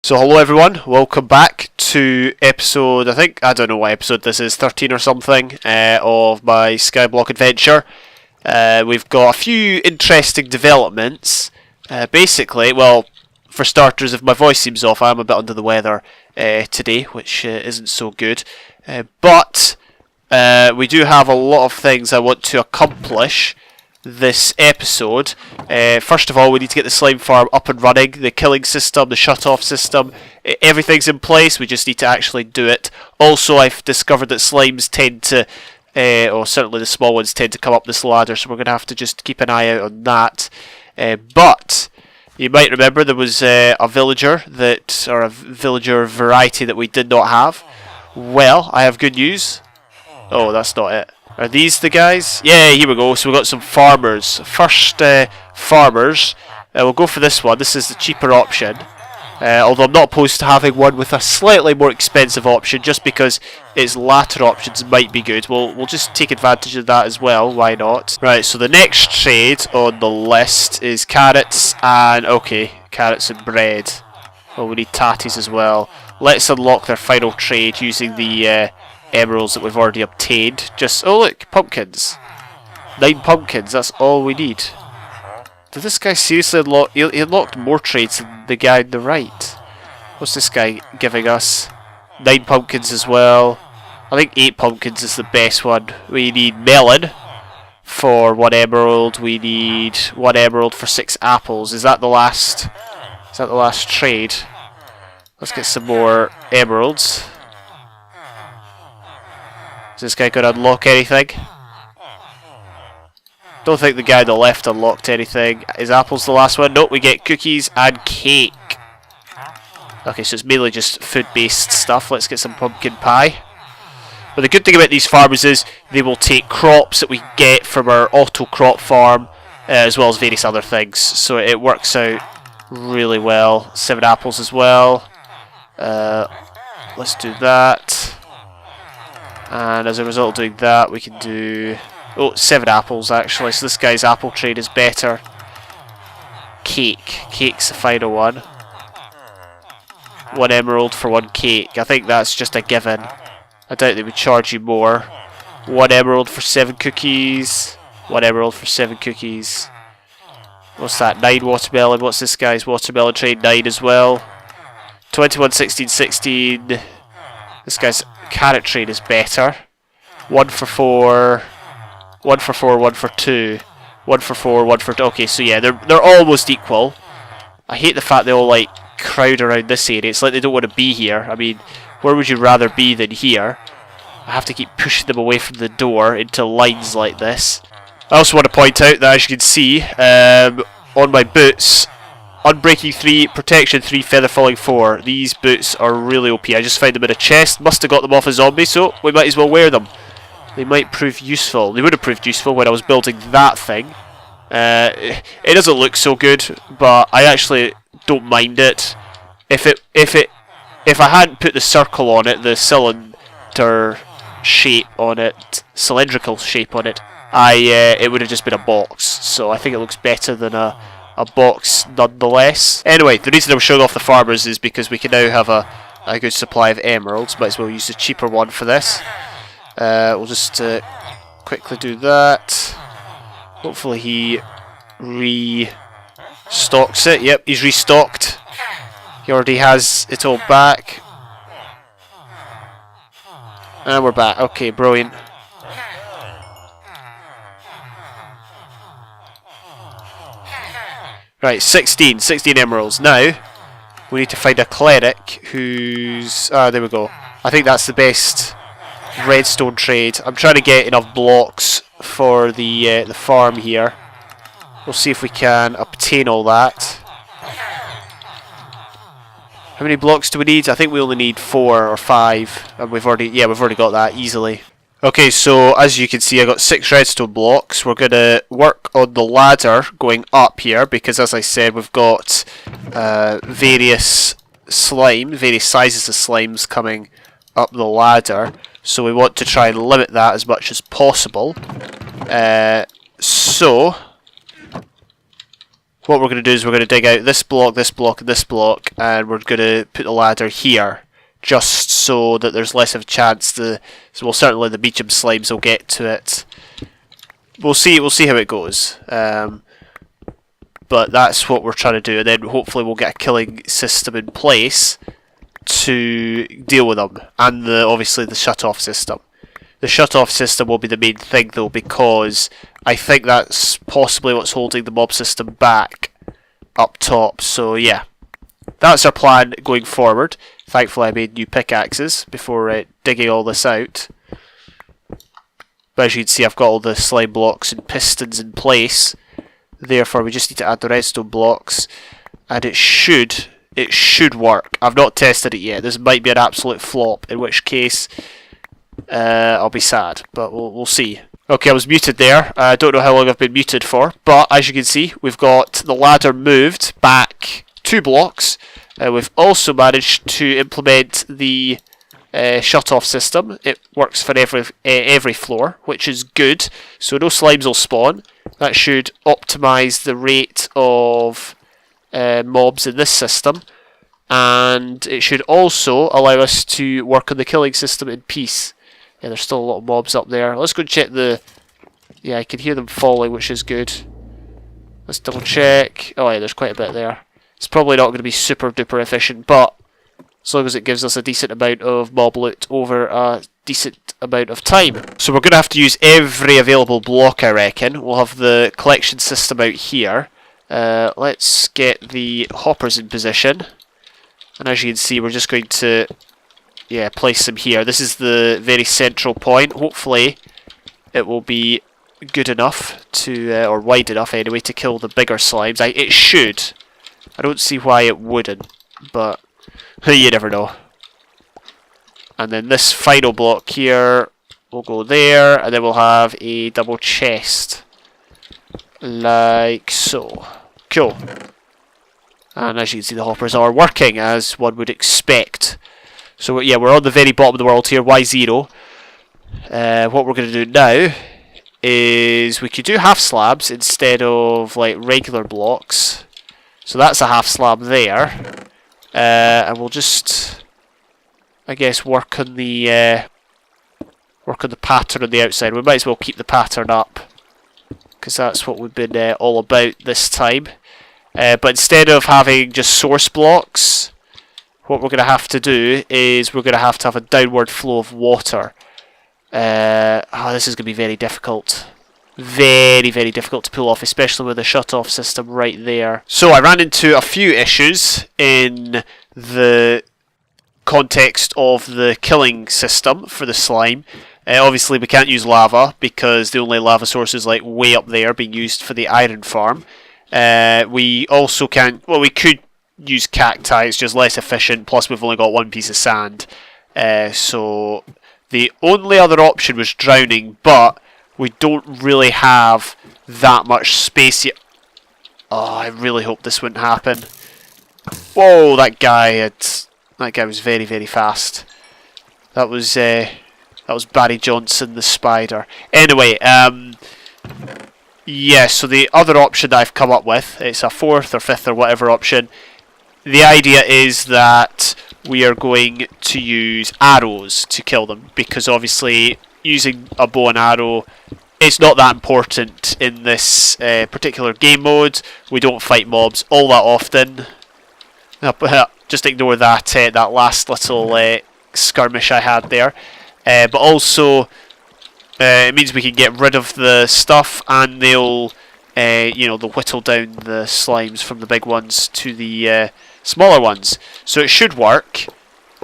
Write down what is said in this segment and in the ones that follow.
So hello everyone, welcome back to episode, I don't know what episode this is, 13 or something, of my SkyBlock adventure. We've got a few interesting developments. Basically, well, for starters, if my voice seems off, I am a bit under the weather today, which isn't so good. But we do have a lot of things I want to accomplish this episode. First of all, we need to get the slime farm up and running, the killing system, the shut-off system, everything's in place, we just need to actually do it. Also, I've discovered that slimes tend to, or certainly the small ones tend to come up this ladder, so we're going to have to just keep an eye out on that. But you might remember there was a villager or a villager variety that we did not have. Well, I have good news. Oh, that's not it. Are these the guys? Yeah, here we go. So we've got some farmers. First, farmers. We'll go for this one. This is the cheaper option. Although I'm not opposed to having one with a slightly more expensive option, just because its latter options might be good. We'll just take advantage of that as well. Why not? Right, so the next trade on the list is carrots and... okay, carrots and bread. Well, we need tatties as well. Let's unlock their final trade using the... emeralds that we've already obtained. Oh look, pumpkins. 9 pumpkins, that's all we need. Did this guy seriously unlock... he unlocked more trades than the guy on the right. What's this guy giving us? 9 pumpkins as well. I think 8 pumpkins is the best one. We need melon for 1 emerald. We need 1 emerald for 6 apples. Is that the last trade? Let's get some more emeralds. Is this guy going to unlock anything? Don't think the guy on the left unlocked anything. Is apples the last one? Nope, we get cookies and cake. Okay, so it's mainly just food-based stuff. Let's get some pumpkin pie. But the good thing about these farmers is they will take crops that we get from our auto crop farm, as well as various other things. So it works out really well. 7 apples as well. Let's do that. And as a result of doing that, we can do... oh, 7 apples actually, so this guy's apple trade is better. Cake's the final one. 1 emerald for 1 cake. I think that's just a given. I doubt they would charge you more. 1 emerald for 7 cookies. 1 emerald for 7 cookies. What's that? 9 watermelon. What's this guy's watermelon trade? 9 as well. 21, 16, 16. This guy's carrot trade is better. 1 for 4. 1 for 4, 1 for 2. 1 for 4, 1 for 2. Okay, so yeah, they're almost equal. I hate the fact they all like crowd around this area. It's like they don't want to be here. I mean, where would you rather be than here? I have to keep pushing them away from the door into lines like this. I also want to point out that, as you can see, on my boots, Unbreaking 3, Protection 3, Feather Falling 4. These boots are really OP. I just found them in a chest. Must have got them off a zombie, so we might as well wear them. They might prove useful. They would have proved useful when I was building that thing. It doesn't look so good, but I actually don't mind it. If I hadn't put the circle on it, the cylinder shape on it, cylindrical shape on it, it would have just been a box. So I think it looks better than a box nonetheless. Anyway, the reason I'm showing off the farmers is because we can now have a good supply of emeralds. Might as well use the cheaper one for this. We'll just quickly do that. Hopefully he restocks it. Yep, he's restocked. He already has it all back. And we're back. Okay, brilliant. Right, 16 emeralds. Now, we need to find a cleric who's... ah, there we go. I think that's the best redstone trade. I'm trying to get enough blocks for the farm here. We'll see if we can obtain all that. How many blocks do we need? I think we only need 4 or 5. And we've already got that easily. Okay, so as you can see, I got 6 redstone blocks. We're going to work on the ladder going up here because, as I said, we've got various sizes of slimes coming up the ladder. So we want to try and limit that as much as possible. So what we're going to do is we're going to dig out this block, this block, and this block, and we're going to put the ladder here, just so that there's less of a chance so well, certainly the medium slimes will get to it. We'll see how it goes. But that's what we're trying to do, and then hopefully we'll get a killing system in place to deal with them, and obviously the shut-off system. The shut-off system will be the main thing though, because I think that's possibly what's holding the mob system back up top. So yeah, that's our plan going forward. Thankfully I made new pickaxes before digging all this out. But as you can see, I've got all the slime blocks and pistons in place. Therefore we just need to add the redstone blocks, and it should work. I've not tested it yet. This might be an absolute flop, in which case I'll be sad, but we'll see. Okay, I was muted there. I don't know how long I've been muted for, but as you can see, we've got the ladder moved back 2 blocks. We've also managed to implement the shut-off system. It works for every floor, which is good. So no slimes will spawn. That should optimise the rate of mobs in this system, and it should also allow us to work on the killing system in peace. Yeah, there's still a lot of mobs up there. Let's go check the... Yeah, I can hear them falling, which is good. Let's double check. Oh yeah, there's quite a bit there. It's probably not going to be super duper efficient, but as long as it gives us a decent amount of mob loot over a decent amount of time. So we're going to have to use every available block, I reckon. We'll have the collection system out here. Let's get the hoppers in position. And as you can see, we're just going to place them here. This is the very central point. Hopefully it will be good enough to, or wide enough anyway, to kill the bigger slimes. It should. I don't see why it wouldn't, but you never know. And then this final block here will go there, and then we'll have a double chest. Like so. Cool. And as you can see, the hoppers are working, as one would expect. So yeah, we're on the very bottom of the world here, Y0. What we're going to do now is we could do half slabs instead of like regular blocks. So that's a half slab there. And we'll just, I guess, work on the pattern on the outside. We might as well keep the pattern up, because that's what we've been all about this time. But instead of having just source blocks, what we're going to have to do is we're going to have a downward flow of water. This is going to be very difficult. Very, very difficult to pull off, especially with the shut-off system right there. So I ran into a few issues in the context of the killing system for the slime. Obviously we can't use lava, because the only lava source is like way up there being used for the iron farm. We also can't, well, we could use cacti, it's just less efficient, plus we've only got 1 piece of sand. So the only other option was drowning, but we don't really have that much space yet. Oh, I really hope this wouldn't happen. Whoa, that guy was very, very fast. That was Barry Johnson, the spider. Anyway, yeah, so the other option that I've come up with, it's a 4th or 5th or whatever option. The idea is that we are going to use arrows to kill them, because obviously using a bow and arrow, it's not that important in this particular game mode. We don't fight mobs all that often. Just ignore that that last little skirmish I had there. But also, it means we can get rid of the stuff, and they'll they'll whittle down the slimes from the big ones to the smaller ones. So it should work.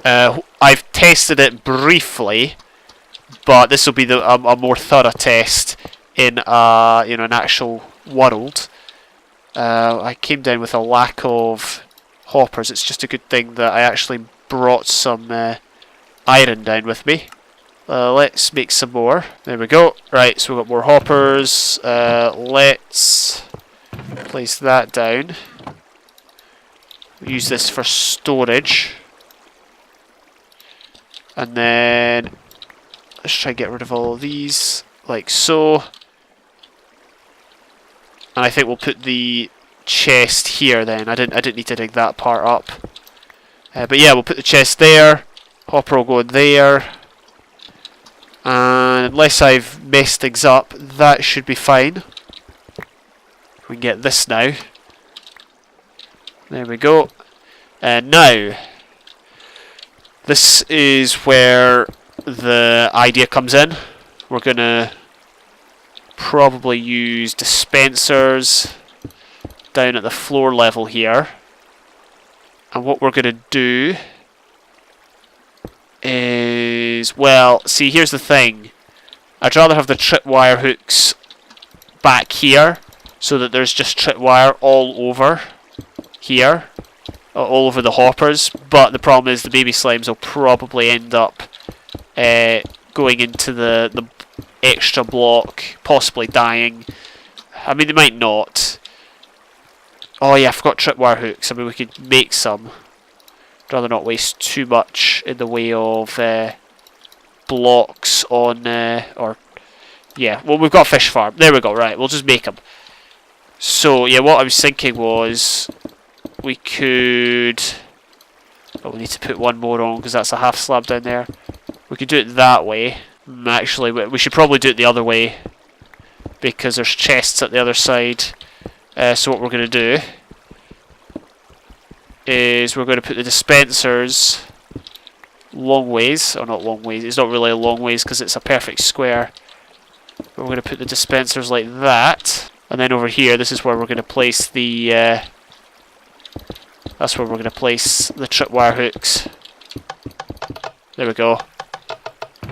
I've tested it briefly, but this will be a more thorough test in an actual world. I came down with a lack of hoppers. It's just a good thing that I actually brought some iron down with me. Let's make some more. There we go. Right, so we've got more hoppers. Let's place that down. Use this for storage. And then let's try and get rid of all of these, like so. And I think we'll put the chest here then. I didn't need to dig that part up. But yeah, we'll put the chest there. Hopper will go there. And unless I've messed things up, that should be fine. We can get this now. There we go. And now, this is where the idea comes in. We're going to probably use dispensers down at the floor level here. And what we're going to do is, well, see, here's the thing. I'd rather have the tripwire hooks back here so that there's just tripwire all over here, all over the hoppers. But the problem is the baby slimes will probably end up going into the extra block, possibly dying. I mean, they might not. Oh yeah, I forgot tripwire hooks. I mean, we could make some. I'd rather not waste too much in the way of blocks on, or yeah, well, we've got a fish farm. There we go, right, we'll just make them. So yeah, what I was thinking was we could, oh, we need to put one more on because that's a half slab down there. We could do it that way. Actually, we should probably do it the other way because there's chests at the other side. So what we're going to do is we're going to put the dispensers long ways, or not long ways, it's not really a long ways because it's a perfect square. But we're going to put the dispensers like that, and then over here, this is where we're going to place the, that's where we're going to place the tripwire hooks. There we go.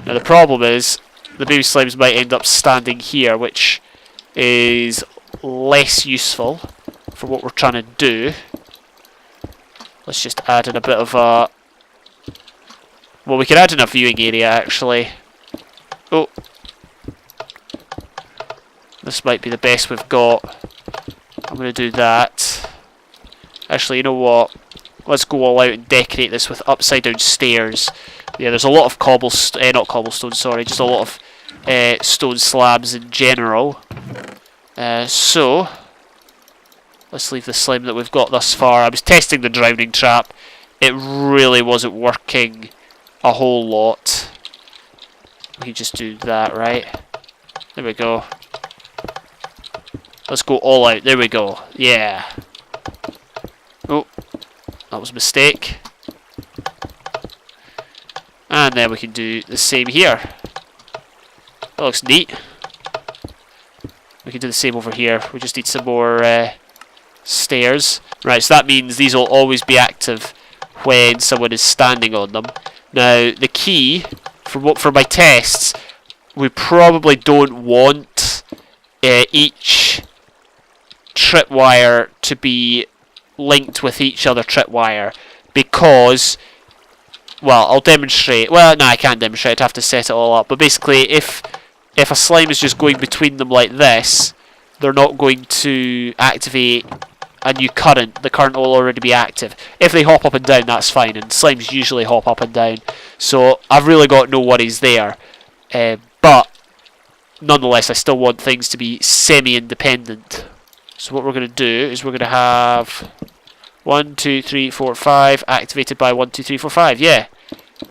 Now the problem is, the baby slimes might end up standing here, which is less useful for what we're trying to do. Let's just add in a bit of a, well, we can add in a viewing area actually. Oh, this might be the best we've got. I'm going to do that. Actually, you know what, let's go all out and decorate this with upside down stairs. Yeah, there's a lot of not cobblestone, sorry, just a lot of stone slabs in general. So let's leave the slime that we've got thus far. I was testing the drowning trap. It really wasn't working a whole lot. We can just do that, right? There we go. Let's go all out. There we go. Yeah. Oh, that was a mistake. And then we can do the same here. That looks neat. We can do the same over here. We just need some more stairs. Right, so that means these will always be active when someone is standing on them. Now, the key for my tests, we probably don't want each tripwire to be linked with each other tripwire because, well, I'll demonstrate. Well, no, I can't demonstrate. I'd have to set it all up. But basically, if a slime is just going between them like this, they're not going to activate a new current. The current will already be active. If they hop up and down, that's fine, and slimes usually hop up and down. So I've really got no worries there. But nonetheless, I still want things to be semi-independent. So what we're going to do is we're going to have 1, 2, 3, 4, 5 activated by 1, 2, 3, 4, 5. Yeah,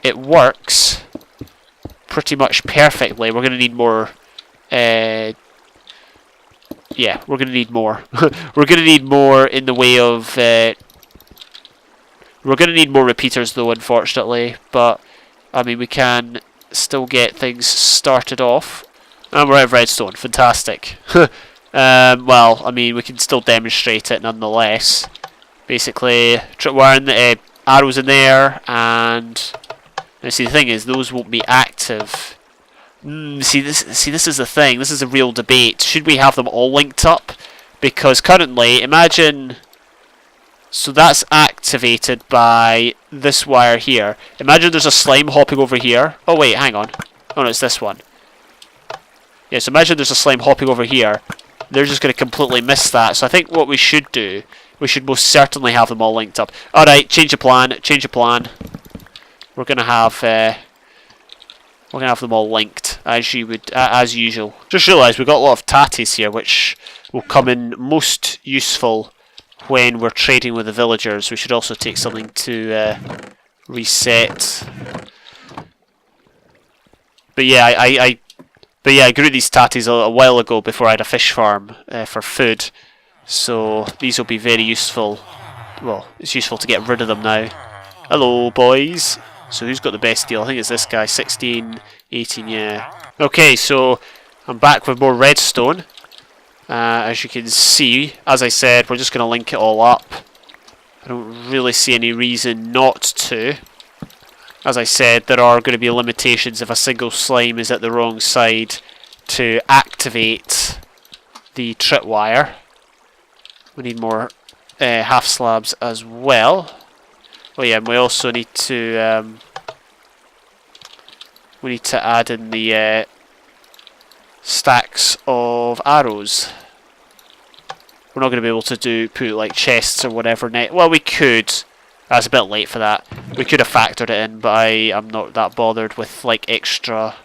it works pretty much perfectly. We're going to need more. Yeah, we're going to need more. We're going to need more in the way of. We're going to need more repeaters, though, unfortunately. But I mean, we can still get things started off, and we're out of redstone. Fantastic. Well, I mean, we can still demonstrate it nonetheless. Basically, tripwire in the arrows in there, and see, the thing is, those won't be active. See, this is the thing. This is a real debate. Should we have them all linked up? Because currently, imagine. So that's activated by this wire here. Imagine there's a slime hopping over here. Oh wait, hang on. Oh no, it's this one. Yeah, so imagine there's a slime hopping over here. They're just going to completely miss that. So I think what we should do, we should most certainly have them all linked up. Alright, change of plan, change of plan. We're going to have them all linked, as you would, as usual. Just realised we've got a lot of tatties here, which will come in most useful when we're trading with the villagers. We should also take something to reset. But yeah, I grew these tatties a while ago before I had a fish farm for food. So these will be very useful. Well, it's useful to get rid of them now. Hello, boys. So who's got the best deal? I think it's this guy, 16, 18, yeah. Okay, so I'm back with more redstone. As you can see, as I said, we're just going to link it all up. I don't really see any reason not to. As I said, there are going to be limitations if a single slime is at the wrong side to activate the tripwire. We need more half slabs as well. Oh yeah, and we also need to add in the stacks of arrows. We're not going to be able to put like chests or whatever net. Well, we could. That's a bit late for that. We could have factored it in, but I am not that bothered with like extra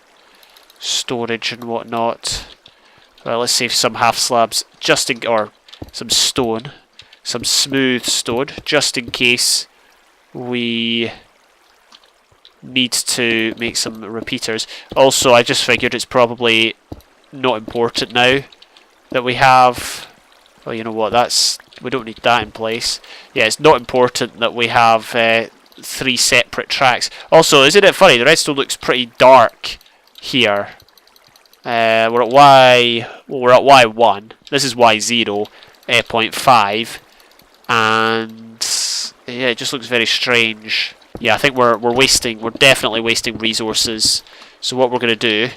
storage and whatnot. Well, let's save some half slabs just in, or some stone, some smooth stone, just in case we need to make some repeaters. Also, I just figured it's probably not important now that we have. Well, you know what? We don't need that in place. Yeah, it's not important that we have 3 separate tracks. Also, isn't it funny? The redstone looks pretty dark here. We're at Y1. This is Y0, 0.5, and yeah, it just looks very strange. Yeah, I think we're definitely wasting resources. So what we're going to do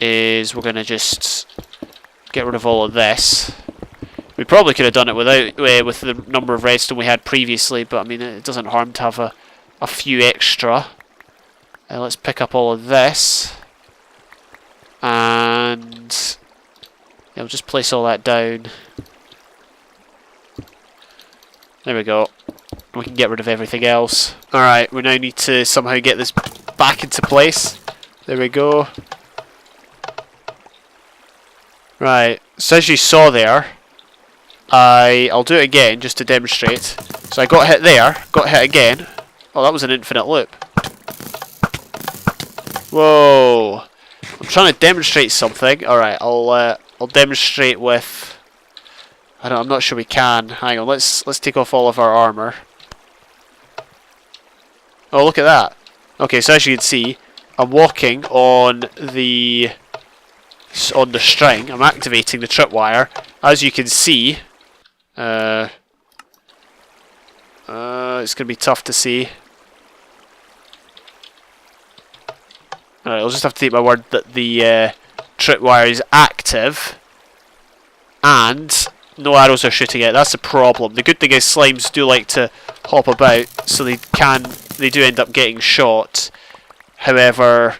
is we're going to just get rid of all of this. We probably could have done it without with the number of redstone we had previously, but I mean it doesn't harm to have a few extra. Let's pick up all of this, and yeah, we'll just place all that down. There we go. We can get rid of everything else. Alright, we now need to somehow get this back into place. There we go. Right, so as you saw there, I'll do it again just to demonstrate. So I got hit there, got hit again. Oh, that was an infinite loop. Whoa! I'm trying to demonstrate something. Alright, I'll demonstrate with. I'm not sure we can. Hang on, let's take off all of our armor. Oh, look at that. Okay, so as you can see, I'm walking on the string. I'm activating the tripwire. As you can see, it's going to be tough to see. Alright, I'll just have to take my word that the tripwire is active and no arrows are shooting it. That's the problem. The good thing is slimes do like to hop about, so they do end up getting shot. However,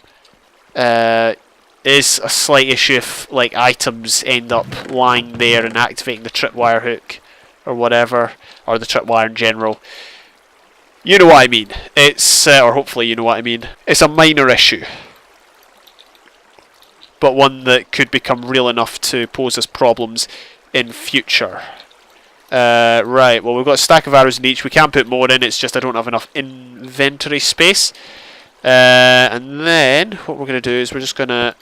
it is a slight issue if like items end up lying there and activating the tripwire hook or whatever, or the tripwire in general. You know what I mean. It's or hopefully you know what I mean. It's a minor issue, but one that could become real enough to pose us problems in future. Right, well we've got a stack of arrows in each. We can put more in, it's just I don't have enough inventory space. And then what we're going to do is we're just going to...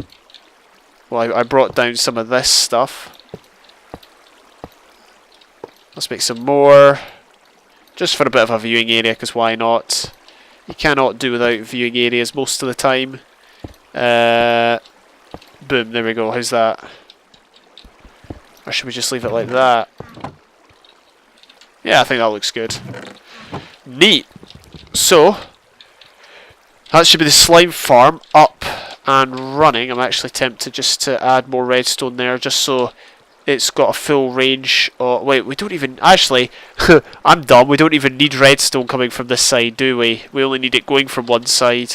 Well, I brought down some of this stuff. Let's make some more. Just for a bit of a viewing area, because why not? You cannot do without viewing areas most of the time. Boom, there we go. How's that? Or should we just leave it like that? Yeah, I think that looks good. Neat. So, that should be the slime farm up and running. I'm actually tempted just to add more redstone there, just so it's got a full range. Oh, wait, we don't even... Actually, I'm dumb. We don't even need redstone coming from this side, do we? We only need it going from one side.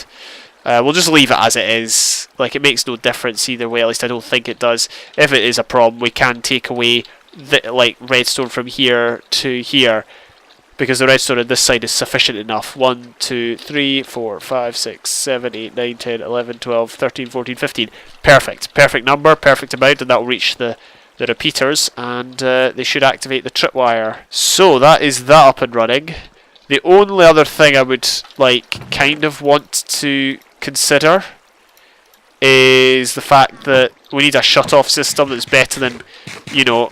We'll just leave it as it is. Like, it makes no difference either way. At least I don't think it does. If it is a problem, we can take away the, redstone from here to here, because the redstone on this side is sufficient enough. 1, 2, 3, 4, 5, 6, 7, 8, 9, 10, 11, 12, 13, 14, 15. Perfect. Perfect number, perfect amount, and that will reach the the repeaters, and they should activate the tripwire. So that is that up and running. The only other thing I would kind of want to consider is the fact that we need a shut-off system that's better than, you know,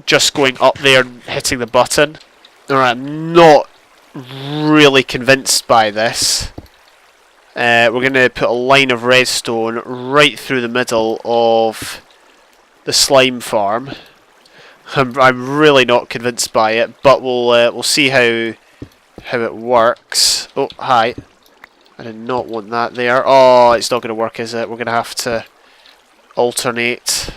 just going up there and hitting the button. Alright, I'm not really convinced by this. We're going to put a line of redstone right through the middle of the slime farm. I'm really not convinced by it, but we'll see how it works. Oh, hi. I did not want that there. Oh, it's not going to work, is it? We're going to have to alternate.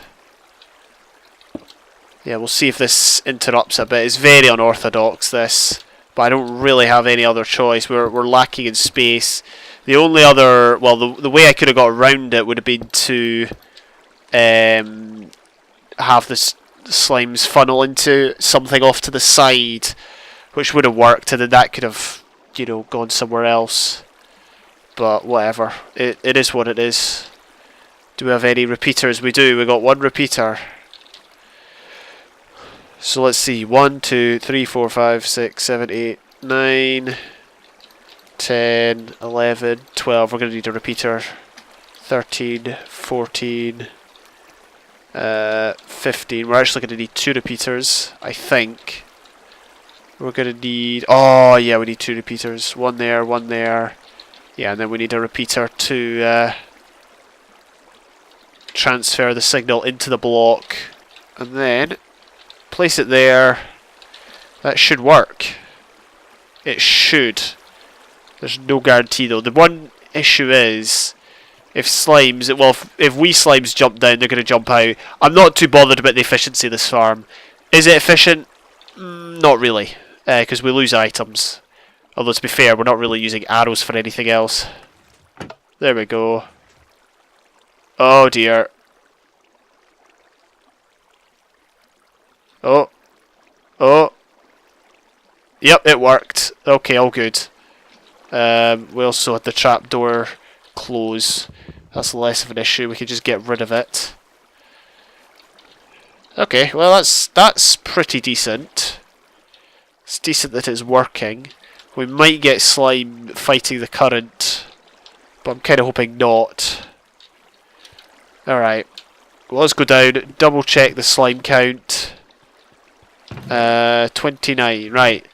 Yeah, we'll see if this interrupts a bit. It's very unorthodox, this, but I don't really have any other choice. We're lacking in space. The only other, well, the way I could have got around it would have been to have the slimes funnel into something off to the side, which would have worked, and then that could have, you know, gone somewhere else. But whatever, it is what it is. Do we have any repeaters? We do. We got one repeater. So let's see. 1, 2, 3, 4, 5, 6, 7, 8, 9, 10, 11, 12. We're going to need a repeater. 13, 14, 15. We're actually going to need 2 repeaters, I think. We're going to need... Oh, yeah, we need 2 repeaters. One there, one there. Yeah, and then we need a repeater to transfer the signal into the block. And then place it there. That should work. It should. There's no guarantee though. The one issue is if slimes, well, if wee slimes jump down, they're going to jump out. I'm not too bothered about the efficiency of this farm. Is it efficient? Not really, because we lose items. Although to be fair, we're not really using arrows for anything else. There we go. Oh dear. Oh. Oh. Yep, it worked. Okay, all good. We also had the trapdoor close. That's less of an issue. We can just get rid of it. Okay, well that's pretty decent. It's decent that it's working. We might get slime fighting the current, but I'm kind of hoping not. Alright, well, let's go down, double check the slime count. 29, right.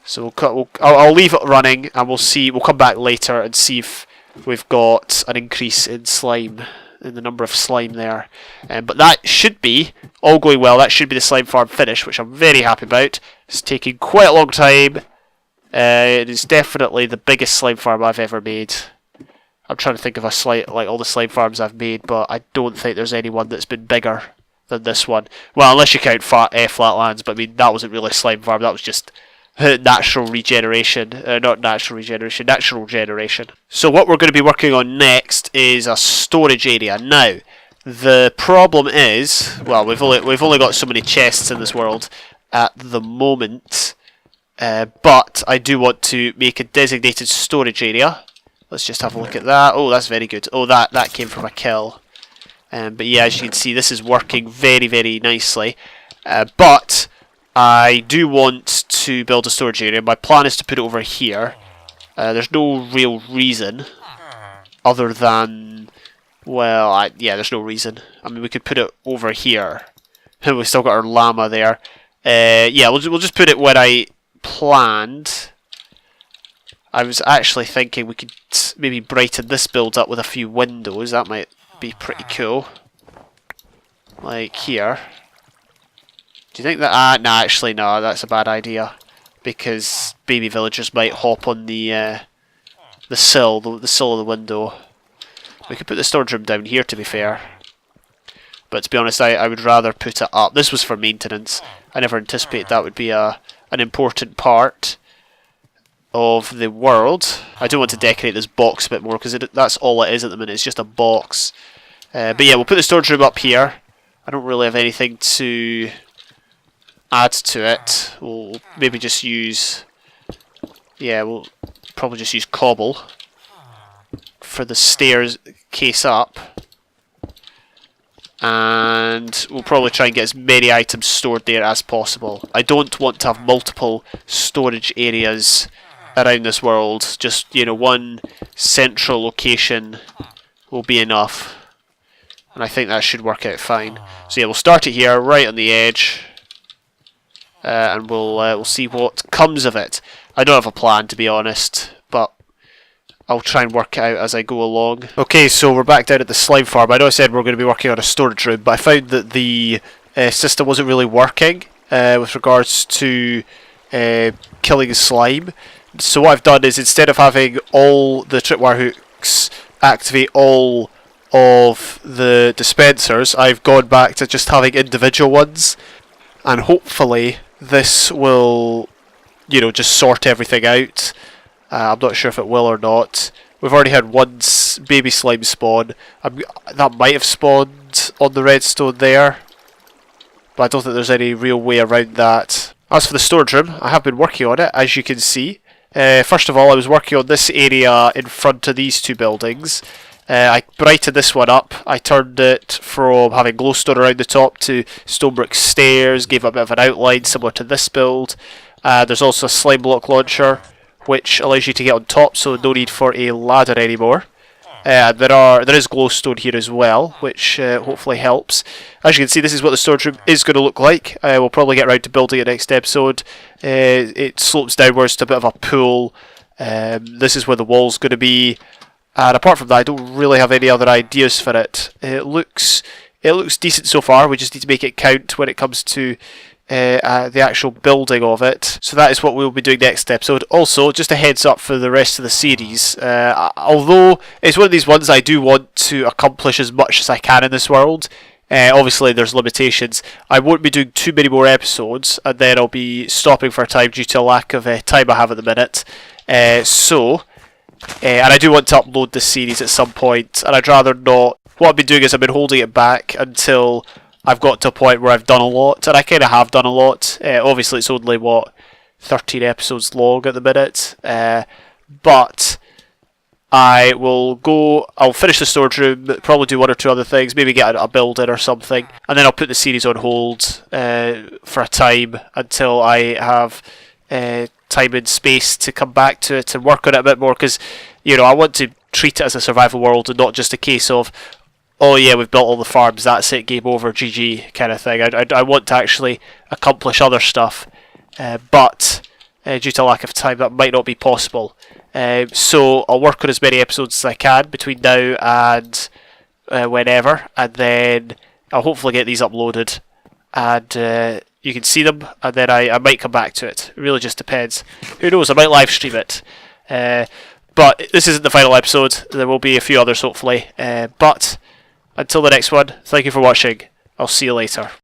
So I'll leave it running and we'll see. We'll come back later and see if we've got an increase in slime, in the number of slime there. But that should be, all going well, that should be the slime farm finished, which I'm very happy about. It's taking quite a long time. It is definitely the biggest slime farm I've ever made. I'm trying to think of all the slime farms I've made, but I don't think there's anyone that's been bigger than this one. Well, unless you count Flatlands, but I mean, that wasn't really a slime farm, that was just natural regeneration. Not natural regeneration, natural generation. So what we're going to be working on next is a storage area. Now, the problem is, well, we've only got so many chests in this world at the moment. But I do want to make a designated storage area. Let's just have a look at that. Oh, that's very good. Oh, that came from a kill. But yeah, as you can see, this is working very, very nicely. But I do want to build a storage area. My plan is to put it over here. There's no real reason other than, well, yeah, there's no reason. I mean, we could put it over here. We've still got our llama there. Yeah, we'll just put it where I planned. I was actually thinking we could maybe brighten this build up with a few windows. That might be pretty cool. Like here. Do you think that... nah, actually no, that's a bad idea. Because baby villagers might hop on the sill of the window. We could put the storage room down here, to be fair. But to be honest, I would rather put it up. This was for maintenance. I never anticipated that would be an important part of the world. I do want to decorate this box a bit more, because that's all it is at the minute. It's just a box. But yeah, we'll put the storage room up here. I don't really have anything to add to it. We'll maybe just use... yeah, we'll probably just use cobble for the stairs case up. and we'll probably try and get as many items stored there as possible. I don't want to have multiple storage areas around this world. Just, you know, one central location will be enough, and I think that should work out fine. So yeah, we'll start it here, right on the edge, and we'll see what comes of it. I don't have a plan, to be honest, but I'll try and work it out as I go along. Okay, so we're back down at the slime farm. I know I said we're going to be working on a storage room, but I found that the system wasn't really working with regards to killing slime. So what I've done is, instead of having all the tripwire hooks activate all of the dispensers, I've gone back to just having individual ones, and hopefully this will, you know, just sort everything out. I'm not sure if it will or not. We've already had one baby slime spawn. That might have spawned on the redstone there, but I don't think there's any real way around that. As for the storage room, I have been working on it, as you can see. First of all, I was working on this area in front of these two buildings. I brightened this one up. I turned it from having glowstone around the top to stone brick stairs, gave it a bit of an outline similar to this build. There's also a slime block launcher, which allows you to get on top, so no need for a ladder anymore. There is glowstone here as well, which hopefully helps. As you can see, this is what the storage room is going to look like. We'll probably get around to building it next episode. It slopes downwards to a bit of a pool. This is where the wall's going to be. And apart from that, I don't really have any other ideas for it. It looks decent so far. We just need to make it count when it comes to the actual building of it. So that is what we'll be doing next episode. Also, just a heads up for the rest of the series, although it's one of these ones I do want to accomplish as much as I can in this world. Obviously there's limitations. I won't be doing too many more episodes, and then I'll be stopping for a time due to a lack of time I have at the minute. And I do want to upload this series at some point, and I'd rather not. What I've been doing is I've been holding it back until I've got to a point where I've done a lot, and I kind of have done a lot. Obviously it's only, 13 episodes long at the minute, but I'll finish the storage room, probably do one or two other things, maybe get a build in or something, and then I'll put the series on hold for a time until I have time and space to come back to it and work on it a bit more, because, you know, I want to treat it as a survival world and not just a case of, oh yeah, we've built all the farms, that's it, game over, GG kind of thing. I want to actually accomplish other stuff, but due to lack of time that might not be possible. So I'll work on as many episodes as I can between now and whenever, and then I'll hopefully get these uploaded, and you can see them, and then I might come back to it. It really just depends. Who knows, I might live stream it. But this isn't the final episode. There will be a few others hopefully. But until the next one, thank you for watching. I'll see you later.